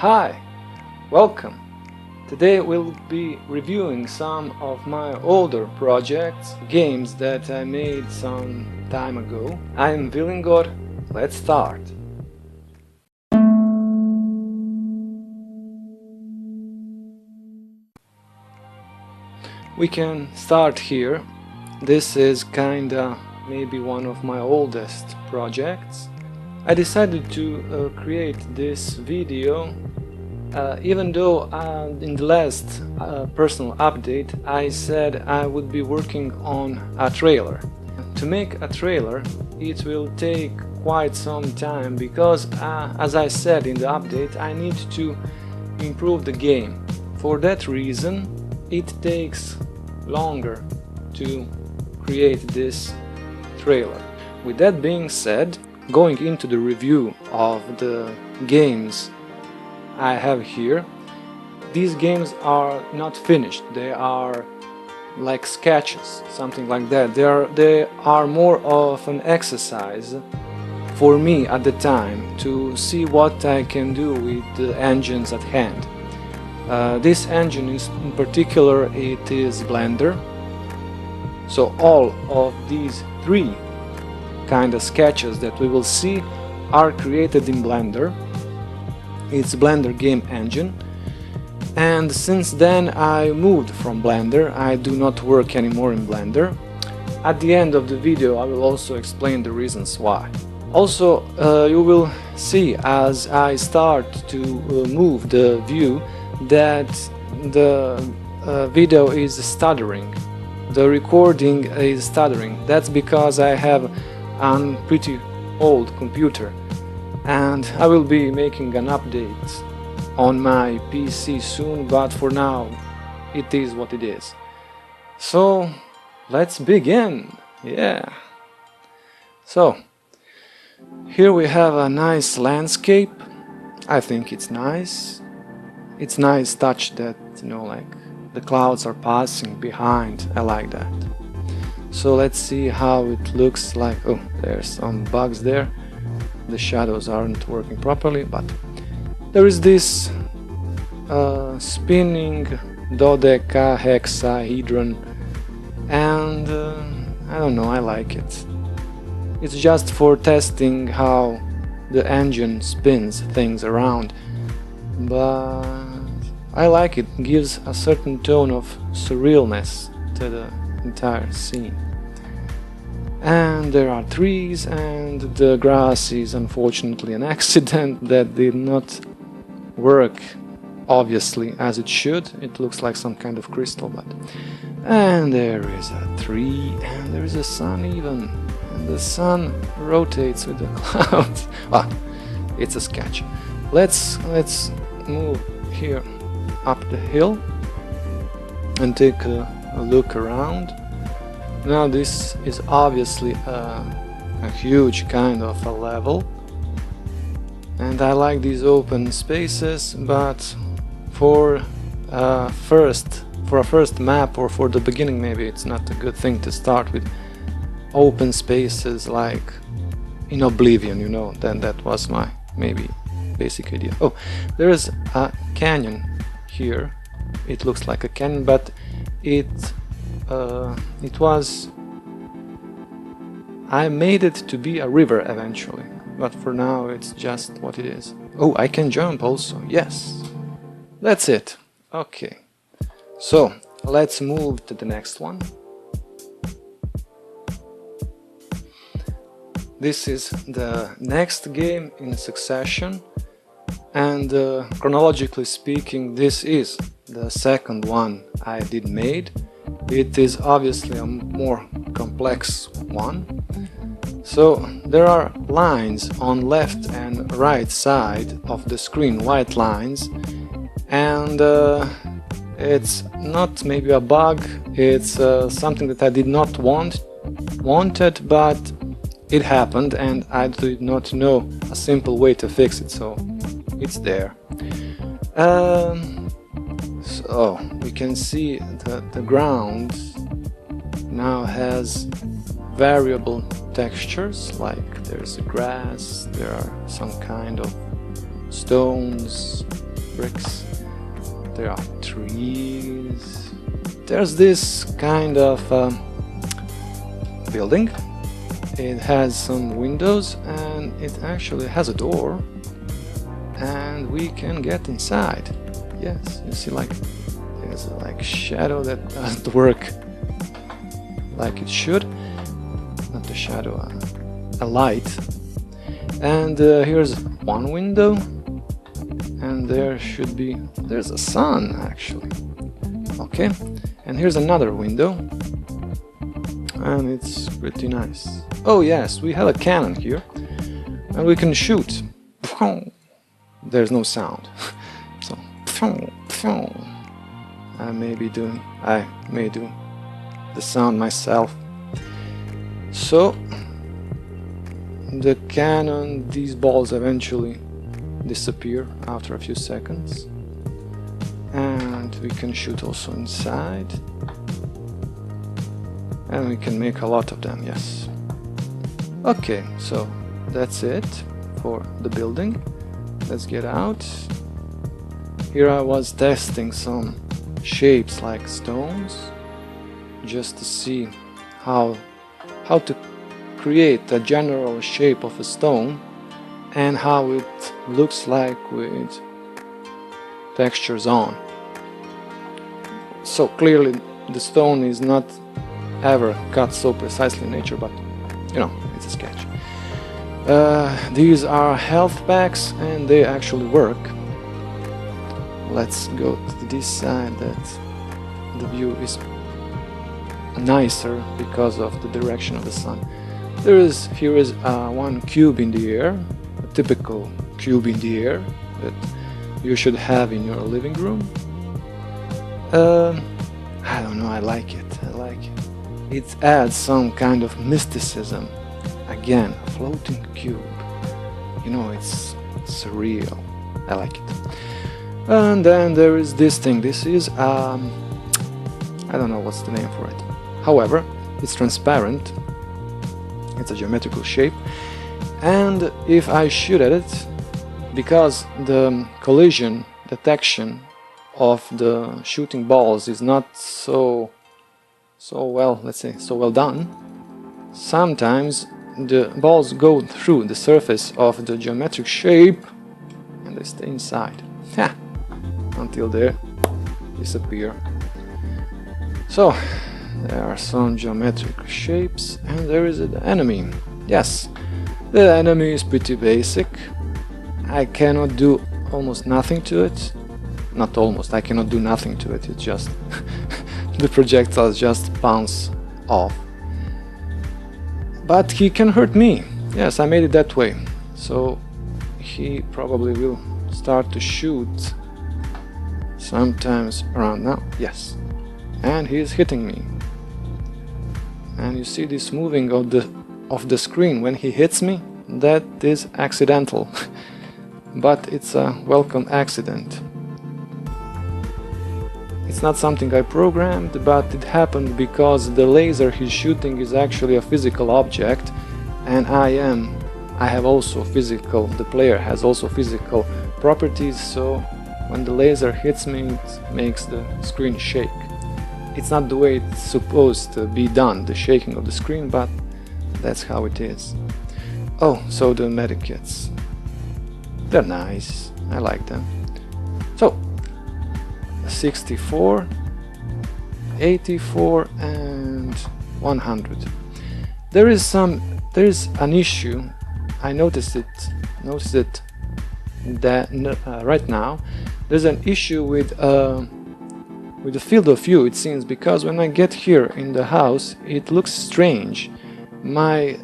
Hi, welcome. Today we'll be reviewing some of my older projects, games that I made some time ago. I'm Villingor, let's start. We can start here. This is kinda maybe one of my oldest projects. I decided to create this video even though in the last personal update I said I would be working on a trailer. To make a trailer it will take quite some time because as I said in the update, I need to improve the game. For that reason it takes longer to create this trailer. With that being said, going into the review of the games I have here, these games are not finished, they are like sketches, something like that. They are more of an exercise for me at the time to see what I can do with the engines at hand. This engine is in particular, it is Blender. So all of these three kind of sketches that we will see are created in Blender. It's Blender game engine, and since then I moved from Blender. I do not work anymore in Blender. At the end of the video I will also explain the reasons why. Also you will see as I start to move the view that the video is stuttering. The recording is stuttering. That's because I have a pretty old computer and I will be making an update on my PC soon, but for now it is what it is. So let's begin. Yeah. So here we have a nice landscape. I think it's nice. It's nice touch that, you know, like the clouds are passing behind. I like that. So let's see how it looks like. Oh, there's some bugs there. The shadows aren't working properly, but there is this spinning dodecahedron, and I don't know, I like it. It's just for testing how the engine spins things around, but I like it. It gives a certain tone of surrealness to the entire scene. And there are trees, and the grass is unfortunately an accident that did not work obviously as it should. It looks like some kind of crystal, but and there is a tree, and there is a sun even, and the sun rotates with the clouds. It's a sketch. Let's move here up the hill and take a look around. Now this is obviously a huge kind of a level, and I like these open spaces, but for a first map or for the beginning maybe it's not a good thing to start with open spaces like in Oblivion, you know. Then that was my maybe basic idea. Oh, there is a canyon here. It looks like a canyon, but I made it to be a river eventually, but for now it's just what it is. Oh, I can jump also, yes. That's it. Okay, so let's move to the next one. This is the next game in succession, and chronologically speaking this is the second one I did made. It is obviously a more complex one. So there are lines on left and right side of the screen, white lines, and it's not maybe a bug, it's something that I did not wanted, but it happened and I did not know a simple way to fix it, so it's there. So we can see that the ground now has variable textures, like there's grass, there are some kind of stones, bricks. There are trees. There's this kind of building. It has some windows and it actually has a door, and we can get inside. Yes, you see, like there's like shadow that doesn't work like it should. Not the shadow, a light. And here's one window, and there's a sun actually. Okay, and here's another window, and it's pretty nice. Oh yes, we have a cannon here, and we can shoot. There's no sound, so I may do the sound myself. So the cannon, these balls eventually disappear after a few seconds, and we can shoot also inside, and we can make a lot of them. Yes. Okay, so that's it for the building. Let's get out. Here I was testing some shapes like stones, just to see how to create a general shape of a stone and how it looks like with textures on. So clearly the stone is not ever cut so precisely in nature, but you know, it's a sketch. These are health packs and they actually work. Let's go to this side, that the view is nicer because of the direction of the sun. Here is one cube in the air, a typical cube in the air that you should have in your living room. I don't know, I like it. It adds some kind of mysticism. Again, a floating cube. You know, it's surreal. I like it. And then there is this thing. This is I don't know what's the name for it. However, it's transparent. It's a geometrical shape, and if I shoot at it, because the collision detection of the shooting balls is not so well, let's say, so well done, sometimes the balls go through the surface of the geometric shape and they stay inside. Ha! Until they disappear. So there are some geometric shapes, and there is the enemy. Yes, the enemy is pretty basic. I cannot do almost nothing to it. Not almost, I cannot do nothing to it. It's just the projectiles just bounce off. But he can hurt me. Yes, I made it that way. So he probably will start to shoot sometimes around now. Yes, and he's hitting me. And you see this moving of the screen when he hits me. That is accidental, but it's a welcome accident. It's not something I programmed, but it happened because the laser he's shooting is actually a physical object, and I have also physical, the player has also physical properties, so when the laser hits me, it makes the screen shake. It's not the way it's supposed to be done, the shaking of the screen, but that's how it is. Oh, so the medikits. They're nice, I like them. So, 64, 84 and 100. There is an issue. I noticed it that right now there's an issue with the field of view, it seems, because when I get here in the house it looks strange. My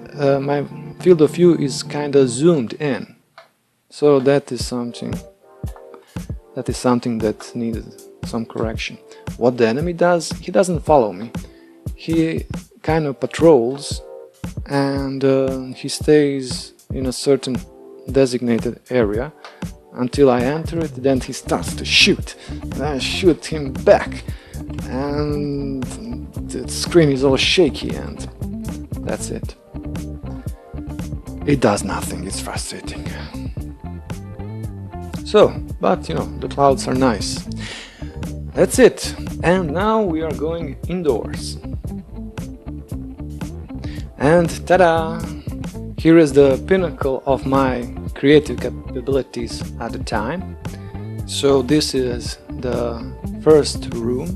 field of view is kind of zoomed in, so that is something that needed some correction. What the enemy does, he doesn't follow me. He kind of patrols, and he stays in a certain designated area until I enter it. Then he starts to shoot, and I shoot him back, and the screen is all shaky, and that's it. It does nothing, it's frustrating. So but you know, the clouds are nice. That's it. And now we are going indoors. And ta-da! Here is the pinnacle of my creative capabilities at the time. So this is the first room.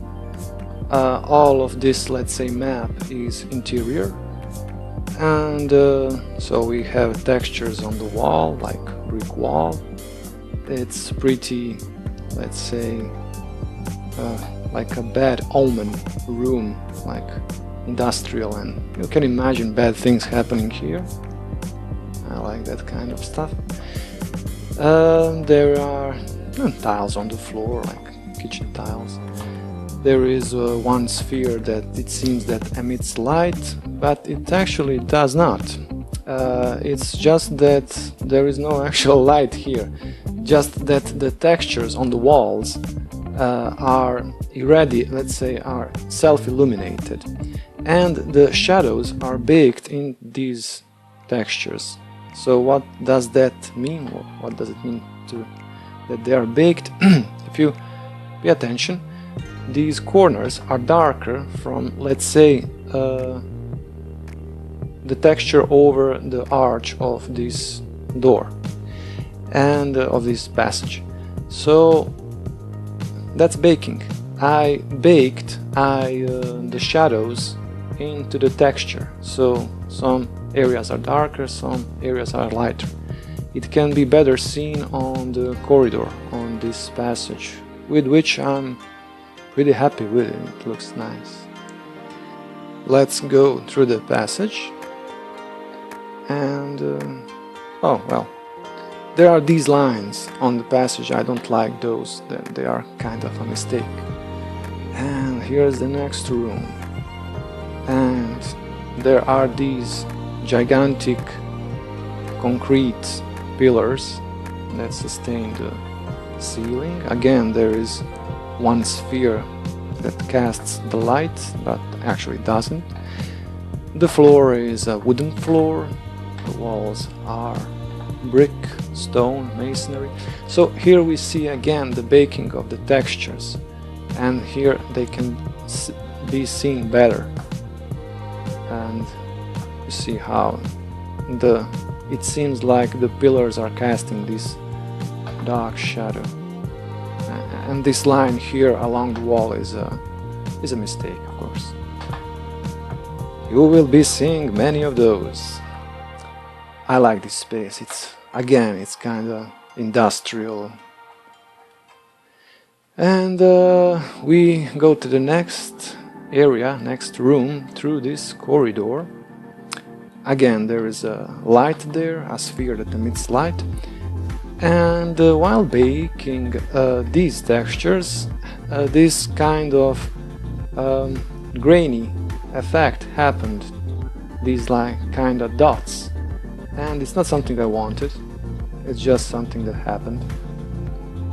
All of this, let's say, map is interior. And so we have textures on the wall, like brick wall. It's pretty, let's say, like a bad omen room, like industrial, and you can imagine bad things happening here. I like that kind of stuff. There are tiles on the floor, like kitchen tiles. There is one sphere that it seems that emits light, but it actually does not. It's just that there is no actual light here, just that the textures on the walls are let's say, are self-illuminated, and the shadows are baked in these textures. So what does that mean? What does it mean that they are baked? If you pay attention, these corners are darker from, let's say, the texture over the arch of this door and of this passage. So that's baking. I baked the shadows into the texture, so some areas are darker, some areas are lighter. It can be better seen on the corridor, on this passage, with which I'm pretty happy with it. It looks nice. Let's go through the passage. And oh well, there are these lines on the passage. I don't like those, they are kind of a mistake. And here's the next room, and there are these gigantic concrete pillars that sustain the ceiling. Again, there is one sphere that casts the light, but actually doesn't. The floor is a wooden floor. The walls are brick, stone, masonry. So here we see again the baking of the textures, and here they can be seen better. And you see how it seems like the pillars are casting this dark shadow, and this line here along the wall is a mistake, of course. You will be seeing many of those. I like this space. It's kind of industrial. And we go to the next area, next room, through this corridor. Again, there is a light there, a sphere that emits light. And while baking these textures, this kind of grainy effect happened. These like kind of dots. And it's not something I wanted, it's just something that happened.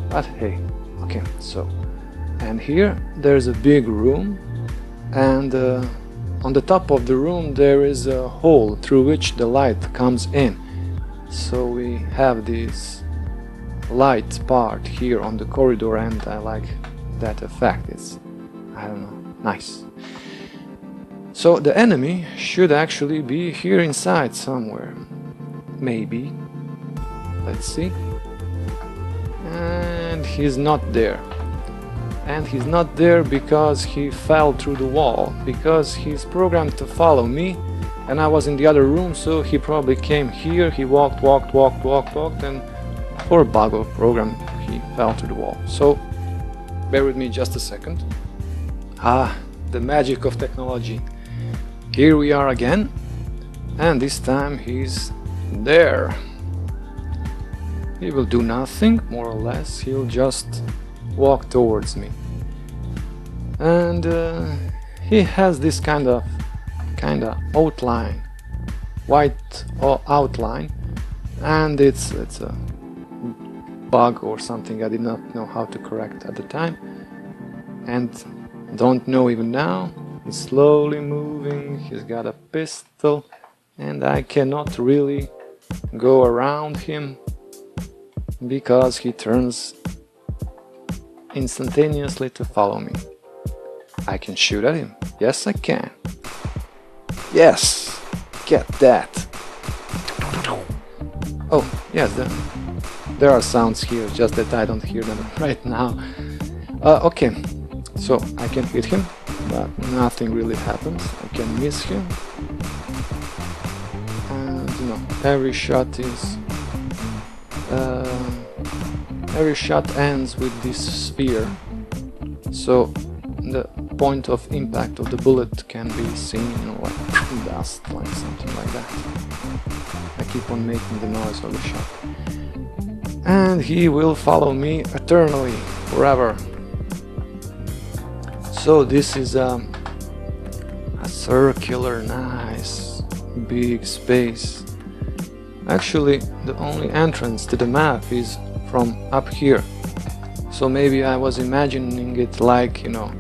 But hey, okay, so. And here there's a big room, and on the top of the room there is a hole through which the light comes in. So we have this light part here on the corridor, and I like that effect. It's, I don't know, nice. So the enemy should actually be here inside somewhere. Maybe. Let's see. And he's not there. And he's not there because he fell through the wall, because he's programmed to follow me, and I was in the other room, so he probably came here, he walked, and for a bug of program he fell through the wall. So bear with me just a second. The magic of technology. Here we are again, and this time he's there. He will do nothing, more or less. He'll just walk towards me, and he has this kind of outline, white outline, and it's a bug or something I did not know how to correct at the time, and don't know even now. He's slowly moving, he's got a pistol, and I cannot really go around him because he turns instantaneously to follow me. I can shoot at him. Yes, I can. Yes! Get that! Oh, yes, there are sounds here, just that I don't hear them right now. Okay, so I can hit him, but nothing really happens. I can miss him. And, you know, every shot ends with this sphere. So the point of impact of the bullet can be seen, you know, like dust, like something like that. I keep on making the noise of the shot. And he will follow me eternally, forever. So this is a circular, nice, big space. Actually, the only entrance to the map is from up here. So maybe I was imagining it like, you know,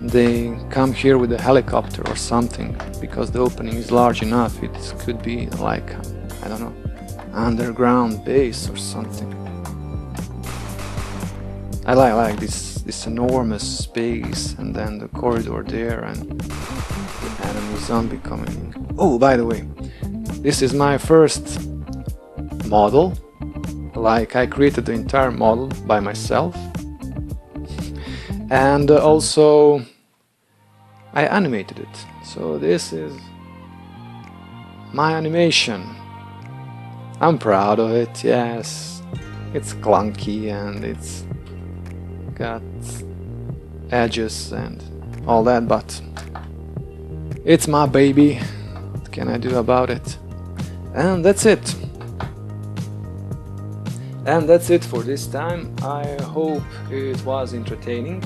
they come here with a helicopter or something, because the opening is large enough. It could be like, I don't know, underground base or something. I like this enormous space, and then the corridor there, and the enemy zombie coming in. Oh, by the way, this is my first model. Like, I created the entire model by myself. And also I animated it. So this is my animation. I'm proud of it, yes. It's clunky and it's got edges and all that, but it's my baby. What can I do about it? And that's it. And that's it for this time. I hope it was entertaining.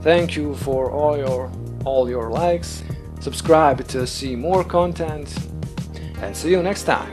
Thank you for all your likes. Subscribe to see more content, and see you next time.